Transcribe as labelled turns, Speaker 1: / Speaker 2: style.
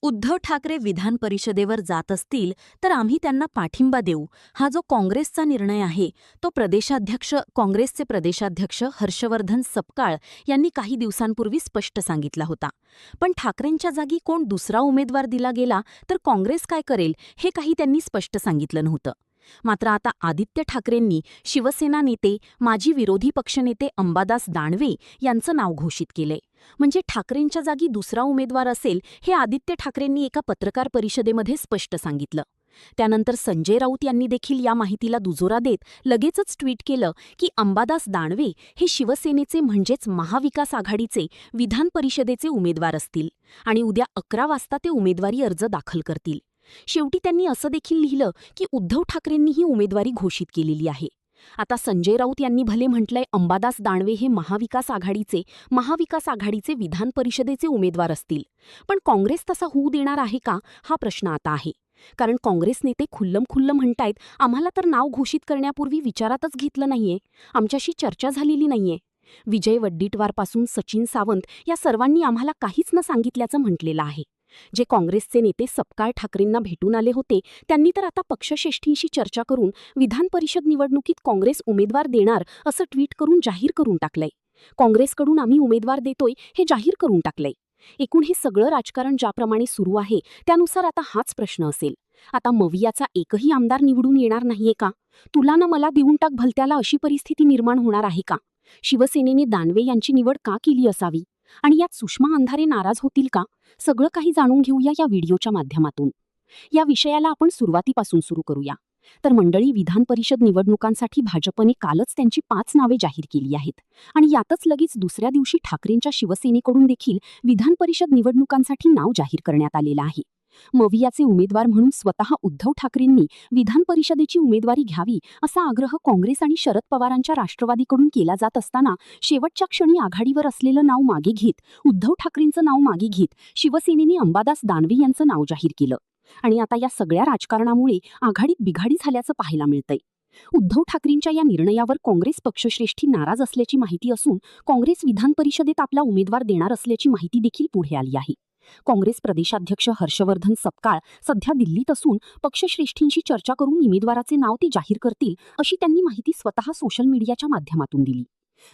Speaker 1: उद्धव ठाकरे विधान परिषदेवर जात असतील तर आम्ही त्यांना पाठिंबा देऊ, हा जो काँग्रेसचा निर्णय आहे तो काँग्रेसचे प्रदेशाध्यक्ष हर्षवर्धन सपकाळ यांनी काही दिवसांपूर्वी स्पष्ट सांगितला होता. पण ठाकरेंच्या जागी कोण दुसरा उमेदवार दिला गेला तर काँग्रेस काय करेल हे काही त्यांनी स्पष्ट सांगितलं नव्हतं. मात्र आता आदित्य ठाकरेंनी शिवसेना नेते माजी विरोधी पक्षनेते अंबादास दानवे यांचं नाव घोषित केलंय. म्हणजे ठाकरेंच्या जागी दुसरा उमेदवार असेल हे आदित्य ठाकरेंनी एका पत्रकार परिषदेमध्ये स्पष्ट सांगितलं. त्यानंतर संजय राऊत यांनी देखील या माहितीला दुजोरा देत लगेचच ट्विट केलं की अंबादास दानवे हे शिवसेनेचे म्हणजेच महाविकास आघाडीचे विधान परिषदेचे उमेदवार असतील आणि उद्या 11 वाजता ते उमेदवारी अर्ज दाखल करतील. शेवटी त्यांनी असं देखील लिहिलं की उद्धव ठाकरेंनी ही उमेदवारी घोषित केलेली आहे. आता संजय राऊत यांनी भले म्हटलंय अंबादास दानवे हे महाविकास आघाडीचे विधान परिषदेचे उमेदवार असतील, पण काँग्रेस तसा होऊ देणार आहे का हा प्रश्न आता आहे. कारण काँग्रेस नेते खुल्लम म्हणतायत आम्हाला तर नाव घोषित करण्यापूर्वी विचारातच घेतलं नाहीये, आमच्याशी चर्चा झालेली नाहीये. विजय वड्डीटवारपासून सचिन सावंत या सर्वांनी आम्हाला काहीच न सांगितल्याचं म्हटलेलं आहे. जे काँग्रेसचे नेते सपकाळ ठाकरेंना भेटून आले होते त्यांनी तर आता पक्षश्रेष्ठींशी चर्चा करून विधान परिषद निवडणुकीत काँग्रेस उमेदवार देणार असं ट्विट करून जाहीर करून टाकलंय. काँग्रेसकडून आम्ही उमेदवार देतोय हे जाहीर करून टाकलंय. एकूण हे सगळं राजकारण ज्याप्रमाणे सुरू आहे त्यानुसार आता हाच प्रश्न असेल, आता मवियाचा एकही आमदार निवडून येणार नाहीये का? तुला ना मला देऊन टाक भलत्याला अशी परिस्थिती निर्माण होणार आहे का? शिवसेनेने दानवे यांची निवड का केली असावी आणि यात सुषमा अंधारे नाराज होतील का? सगळं काही जाणून घेऊया या व्हिडिओच्या माध्यमातून. या विषयाला आपण सुरुवातीपासून सुरू करूया. तर मंडळी, विधान परिषद निवडणुकांसाठी भाजपने कालच त्यांची 5 नावे जाहीर केली आहेत आणि यातच लगेच दुसऱ्या दिवशी ठाकरेंच्या शिवसेनेकडून देखील विधान परिषद निवडणुकांसाठी नाव जाहीर करण्यात आलेलं आहे. मवियाचे उमेदवार म्हणून स्वतः उद्धव ठाकरेंनी विधान परिषदेची उमेदवारी घ्यावी असा आग्रह काँग्रेस आणि शरद पवारांच्या राष्ट्रवादीकडून केला जात असताना शेवटच्या क्षणी आघाडीवर असलेलं नाव मागे घेत, उद्धव ठाकरेंचं नाव मागे घेत शिवसेनेने अंबादास दानवे यांचं नाव जाहीर केलं. आणि आता या सगळ्या राजकारणामुळे आघाडीत बिघाडी झाल्याचं पाहायला मिळतंय. उद्धव ठाकरेंच्या या निर्णयावर काँग्रेस पक्षश्रेष्ठी नाराज असल्याची माहिती असून काँग्रेस विधान परिषदेत आपला उमेदवार देणार असल्याची माहिती देखील पुढे आली आहे. काँग्रेस प्रदेशाध्यक्ष हर्षवर्धन सपकाळ सध्या दिल्लीत असून पक्षश्रेष्ठींशी चर्चा करून उमेदवाराचे नाव ते जाहीर करतील अशी त्यांनी माहिती स्वतः सोशल मीडियाच्या माध्यमातून दिली.